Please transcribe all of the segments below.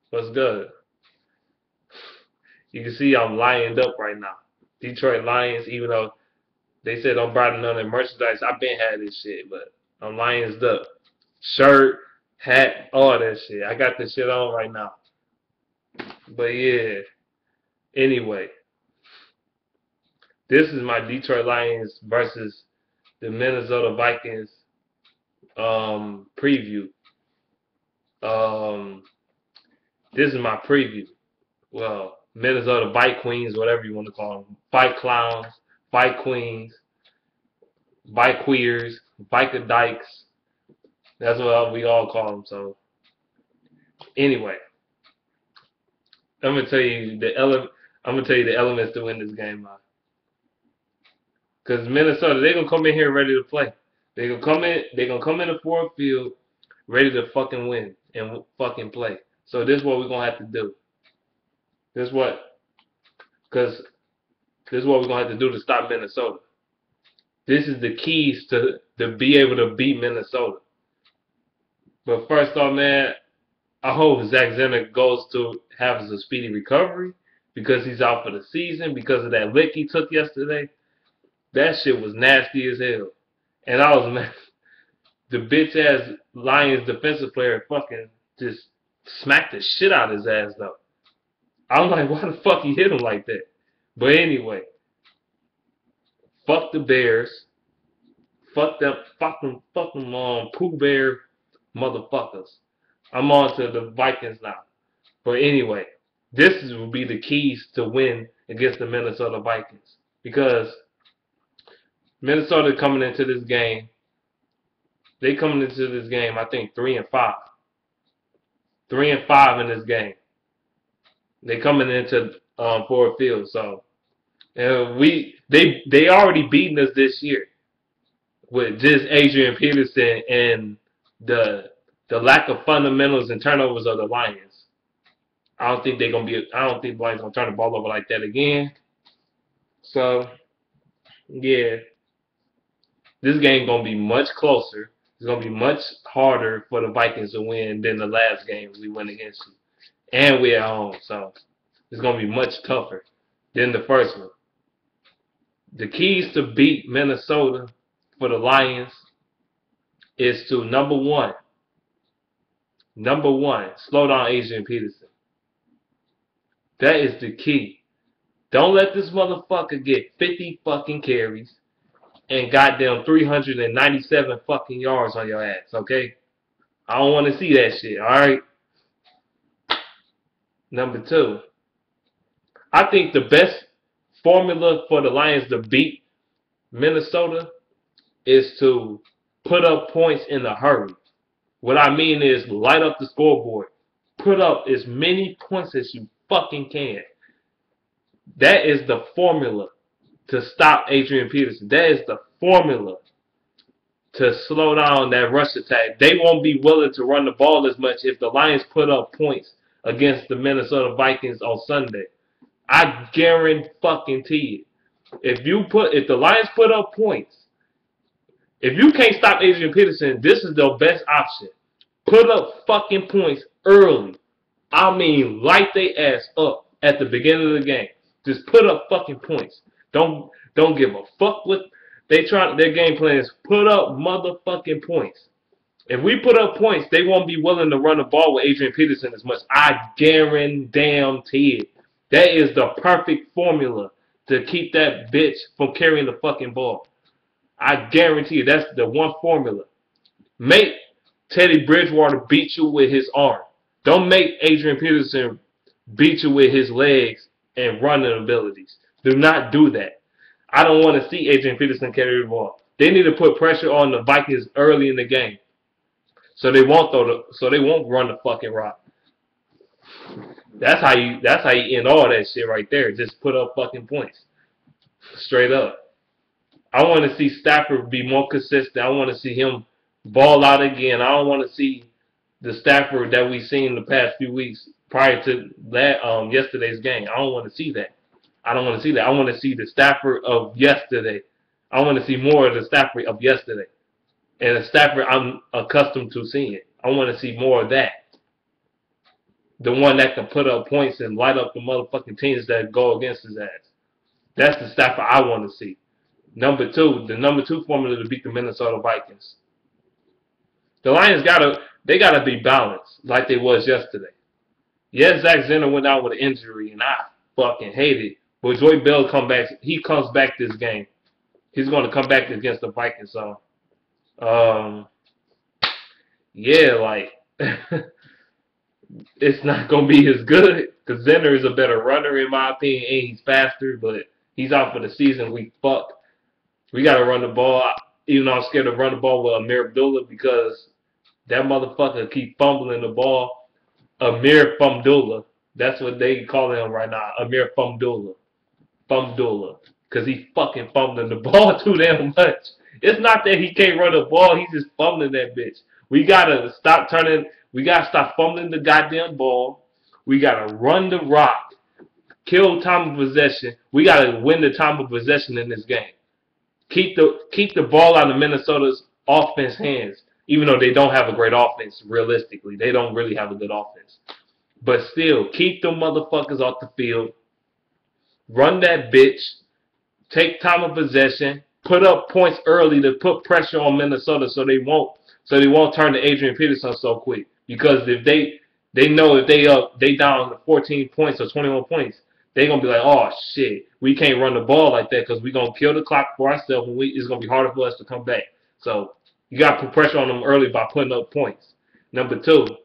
What's good? You can see I'm lined up right now. Detroit Lions, even though they said don't buy none of their merchandise, I've been had this shit, but I'm Lions up. Shirt, hat, all that shit. I got this shit on right now. But yeah, anyway, this is my Detroit Lions versus the Minnesota Vikings preview. Um, this is my preview. Well, Minnesota Bike Queens, whatever you want to call them, Bike Clowns, Bike Queens, Bike Queers, Biker Dykes. That's what we all call them. So anyway, I'm gonna tell you the I'm gonna tell you the elements to win this game, man. Because Minnesota, they're gonna come in here ready to play. They're gonna come in. They're gonna come in the fourth field ready to fucking win and fucking play. So this is what we're gonna have to do. This is what, because this is what we're gonna have to do to stop Minnesota. This is the keys to be able to beat Minnesota. But first off, man, I hope Zach Zenner goes to have a speedy recovery because he's out for the season because of that lick he took yesterday. That shit was nasty as hell. And I was mad. The bitch ass Lions defensive player fucking just smacked the shit out of his ass though. I was like, why the fuck he hit him like that? But anyway, fuck the Bears. Fuck them fucking Pooh Bear motherfuckers. I'm on to the Vikings now. But anyway, this will be the keys to win against the Minnesota Vikings. Because Minnesota coming into this game, they coming into this game, I think 3-5. 3-5 in this game. They coming into Ford Field, so they already beaten us this year with just Adrian Peterson and the lack of fundamentals and turnovers of the Lions. I don't think the Lions gonna turn the ball over like that again. So yeah, this game gonna be much closer. It's gonna be much harder for the Vikings to win than the last game we went against you, and we're at home, so it's gonna be much tougher than the first one. The keys to beat Minnesota for the Lions is to number one, slow down Adrian Peterson. That is the key. Don't let this motherfucker get 50 fucking carries and goddamn 397 fucking yards on your ass, okay? I don't want to see that shit, alright? Number two, I think the best formula for the Lions to beat Minnesota is to put up points in a hurry. What I mean is light up the scoreboard. Put up as many points as you fucking can. That is the formula to stop Adrian Peterson. That is the formula to slow down that rush attack. They won't be willing to run the ball as much if the Lions put up points against the Minnesota Vikings on Sunday. I guarantee it. If the Lions put up points, if you can't stop Adrian Peterson, this is the best option. Put up fucking points early. I mean, light they ass up at the beginning of the game. Just put up fucking points. Don't give a fuck what their game plan is. Put up motherfucking points. If we put up points, they won't be willing to run the ball with Adrian Peterson as much. I guarantee it. That is the perfect formula to keep that bitch from carrying the fucking ball. I guarantee you that's the one formula. Make Teddy Bridgewater beat you with his arm. Don't make Adrian Peterson beat you with his legs and running abilities. Do not do that. I don't want to see Adrian Peterson carry the ball. They need to put pressure on the Vikings early in the game, so they won't run the fucking rock. That's how you end all that shit right there. Just put up fucking points. Straight up. I want to see Stafford be more consistent. I want to see him ball out again. I don't want to see the Stafford that we've seen the past few weeks prior to that yesterday's game. I don't want to see that. I don't want to see that. I want to see the Stafford of yesterday. I want to see more of the Stafford of yesterday. And the Stafford I'm accustomed to seeing. I want to see more of that. the one that can put up points and light up the motherfucking teams that go against his ass. That's the Stafford I want to see. The number two formula to beat the Minnesota Vikings. The Lions gotta be balanced like they was yesterday. Yes, Zach Zenner went out with an injury, and I fucking hate it. But Joy Bell he comes back this game. He's going to come back against the Vikings. So, yeah, like, it's not going to be as good because Zenner is a better runner in my opinion, and he's faster, but he's out for the season. We got to run the ball. Even though I'm scared to run the ball with Amir Abdullah because that motherfucker keep fumbling the ball. Amir Fumdullah. That's what they call him right now. Amir Fumdullah. Because he fucking fumbling the ball too damn much. It's not that he can't run the ball. He's just fumbling that bitch. We got to stop fumbling the goddamn ball. We got to run the rock. Kill time of possession. We got to win the time of possession in this game. Keep the ball out of Minnesota's offense hands. Even though they don't have a great offense, realistically. They don't really have a good offense. But still, keep them motherfuckers off the field. Run that bitch. Take time of possession. Put up points early to put pressure on Minnesota so they won't turn to Adrian Peterson so quick. Because if they know if they down to 14 points or 21 points, they're going to be like, oh, shit, we can't run the ball like that because we're going to kill the clock for ourselves and it's going to be harder for us to come back. So, you got to put pressure on them early by putting up points. Number three.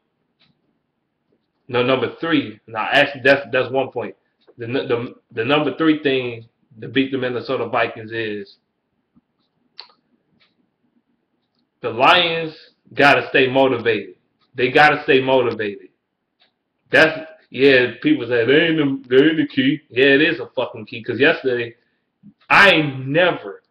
Now, actually, that's 1 point. The number three thing to beat the Minnesota Vikings is the Lions got to stay motivated. They got to stay motivated. People say they ain't the key. Yeah, it is a fucking key. Because yesterday, I ain't never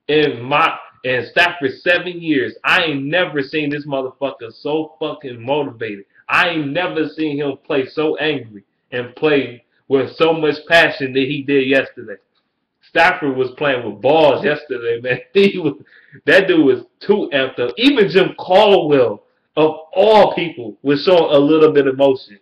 in Stafford's 7 years, I ain't never seen this motherfucker so fucking motivated. I ain't never seen him play so angry and play with so much passion that he did yesterday. Stafford was playing with balls yesterday, man. That dude was too amped up. Even Jim Caldwell, of all people, was showing a little bit of emotion.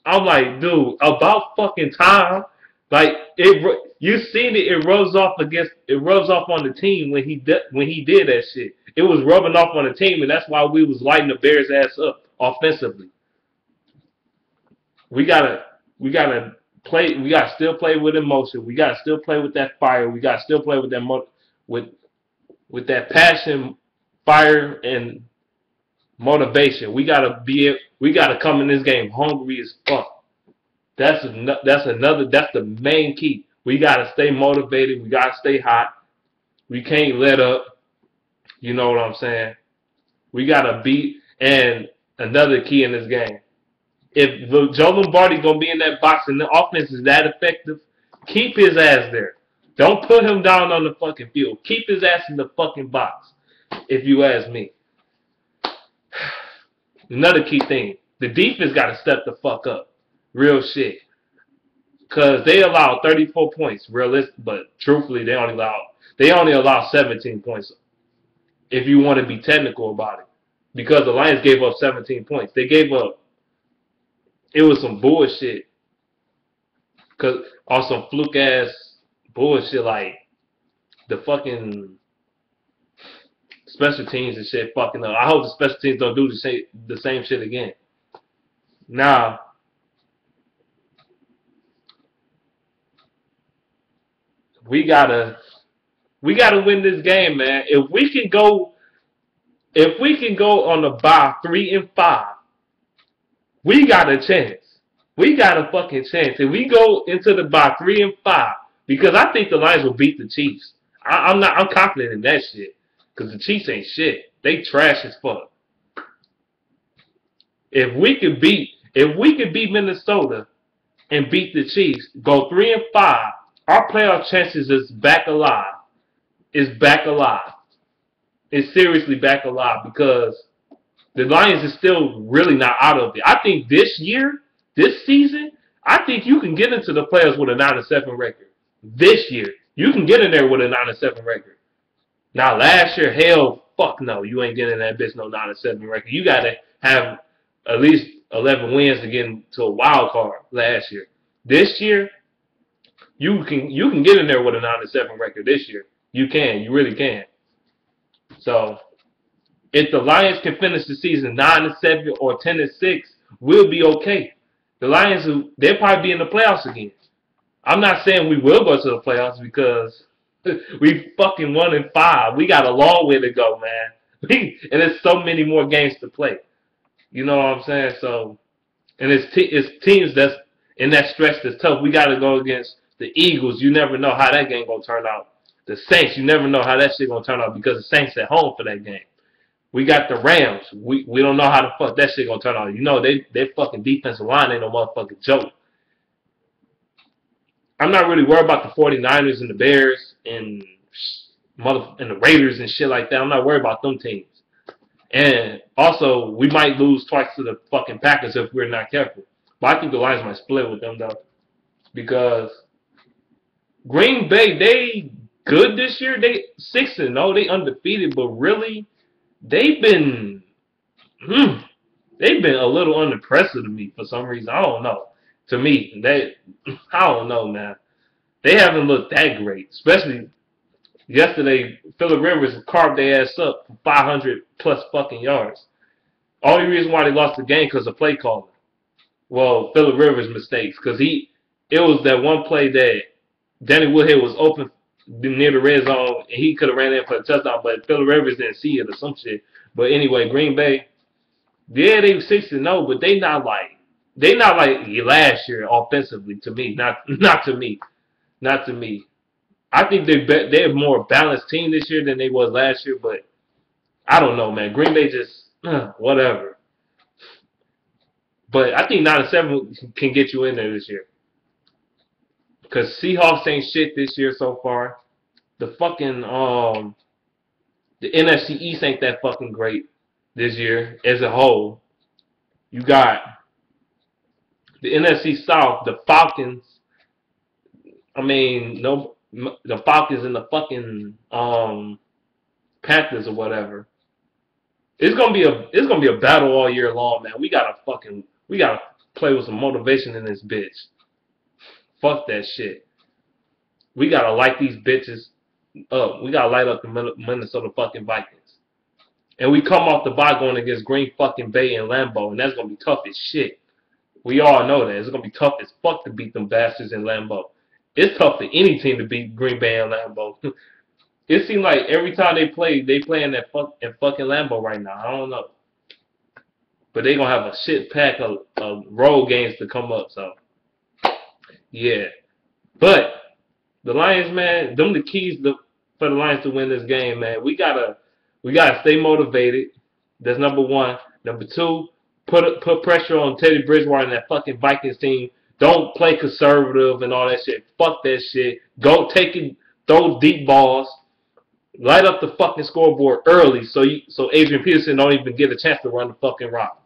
I'm like, dude, about fucking time. Like you seen it. It rubs off on the team when he did that shit. It was rubbing off on the team, and that's why we was lighting the Bears' ass up offensively. We gotta play. We gotta still play with emotion. We gotta still play with that fire. We gotta still play with that with that passion, fire, and motivation. We gotta come in this game hungry as fuck. That's the main key. We gotta stay motivated. We gotta stay hot. We can't let up. You know what I'm saying? We gotta beat. And another key in this game, if Joe Lombardi's gonna be in that box and the offense is that effective, keep his ass there. Don't put him down on the fucking field. Keep his ass in the fucking box, if you ask me. Another key thing, the defense gotta step the fuck up. Real shit. Because they allow 34 points, but truthfully, they only allow 17 points. If you want to be technical about it. Because the Lions gave up 17 points. It was some bullshit. Because on some fluke-ass bullshit like the fucking special teams and shit fucking up. I hope the special teams don't do the same shit again. Now, we gotta win this game, man. If we can go on the bye 3-5, we got a chance. We got a fucking chance. If we go into the bye 3-5, because I think the Lions will beat the Chiefs. I'm confident in that shit. Because the Chiefs ain't shit. They trash as fuck. If we could beat Minnesota and beat the Chiefs, go 3-5, our playoff chances is back alive. It's back alive. It's seriously back alive because the Lions is still really not out of it. I think this season, I think you can get into the playoffs with a 9-7 record. This year, you can get in there with a 9-7 record. Now, last year, hell, fuck no, you ain't getting that bitch no 9-7 record. You gotta have at least 11 wins to get into a wild card last year. This year, you can get in there with a 9-7 record this year. You can. You really can. So if the Lions can finish the season 9-7 or 10-6, we'll be okay. The Lions, they'll probably be in the playoffs again. I'm not saying we will go to the playoffs because we fucking 1-5. We got a long way to go, man. And there's so many more games to play. You know what I'm saying? So, and it's teams that's in that stretch that's tough. We got to go against the Eagles. You never know how that game gonna turn out. The Saints, you never know how that shit gonna turn out because the Saints at home for that game. We got the Rams. We don't know how the fuck that shit gonna turn out. You know, they fucking defensive line ain't no motherfucking joke. I'm not really worried about the 49ers and the Bears and the Raiders and shit like that. I'm not worried about them teams. And also, we might lose twice to the fucking Packers if we're not careful. But I think the Lions might split with them though, because Green Bay, they good this year. They 6-0. They undefeated, but really, they've been a little unimpressive to me for some reason. I don't know. To me, I don't know, man. They haven't looked that great. Especially yesterday, Phillip Rivers carved their ass up for 500 plus fucking yards. Only reason why they lost the game because of play calling. Well, Phillip Rivers' mistakes, because it was that one play that Danny Woodhead was open near the red zone and he could have ran in for a touchdown, but Phillip Rivers didn't see it or some shit. But anyway, Green Bay, yeah, they were 6-0, but they not like last year offensively to me. Not to me. Not to me. I think they're a more balanced team this year than they was last year, but I don't know, man. Green Bay just whatever. But I think 9-7 can get you in there this year. Because Seahawks ain't shit this year so far. The fucking the NFC East ain't that fucking great this year as a whole. You got the NFC South, the Falcons. I mean, the Falcons and the fucking Panthers or whatever. It's gonna be a battle all year long, man. We gotta play with some motivation in this bitch. Fuck that shit. We gotta light these bitches up. We gotta light up the Minnesota fucking Vikings. And we come off the bye going against Green fucking Bay and Lambeau, and that's gonna be tough as shit. We all know that. It's gonna be tough as fuck to beat them bastards in Lambeau. It's tough for any team to beat Green Bay and Lambeau. It seems like every time they play in fucking Lambeau right now. I don't know. But they gonna have a shit pack of road games to come up, so yeah. But the Lions, man, them the keys for the Lions to win this game, man. We gotta stay motivated. That's number one. Number two, put pressure on Teddy Bridgewater and that fucking Vikings team. Don't play conservative and all that shit. Fuck that shit. Go take it, throw deep balls. Light up the fucking scoreboard early so Adrian Peterson don't even get a chance to run the fucking rock.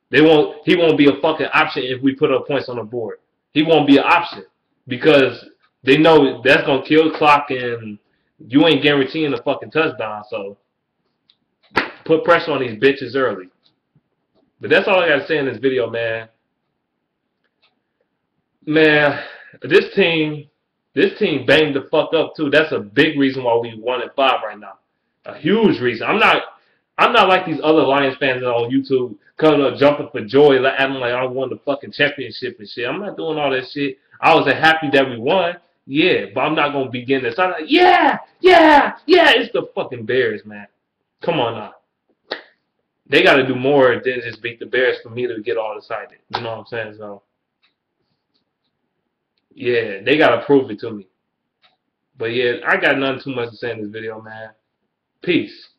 He won't be a fucking option if we put up points on the board. He won't be an option because they know that's gonna kill the clock and you ain't guaranteeing a fucking touchdown. So put pressure on these bitches early. But that's all I gotta say in this video, man. Man, this team banged the fuck up too. That's a big reason why we 1-5 right now. A huge reason. I'm not like these other Lions fans on YouTube coming up jumping for joy, acting like I won the fucking championship and shit. I'm not doing all that shit. I was happy that we won, yeah, but I'm not gonna begin this. I'm like, yeah. It's the fucking Bears, man. Come on now. They got to do more than just beat the Bears for me to get all excited. You know what I'm saying? So. Yeah, they gotta prove it to me. But yeah, I got nothing too much to say in this video, man. Peace.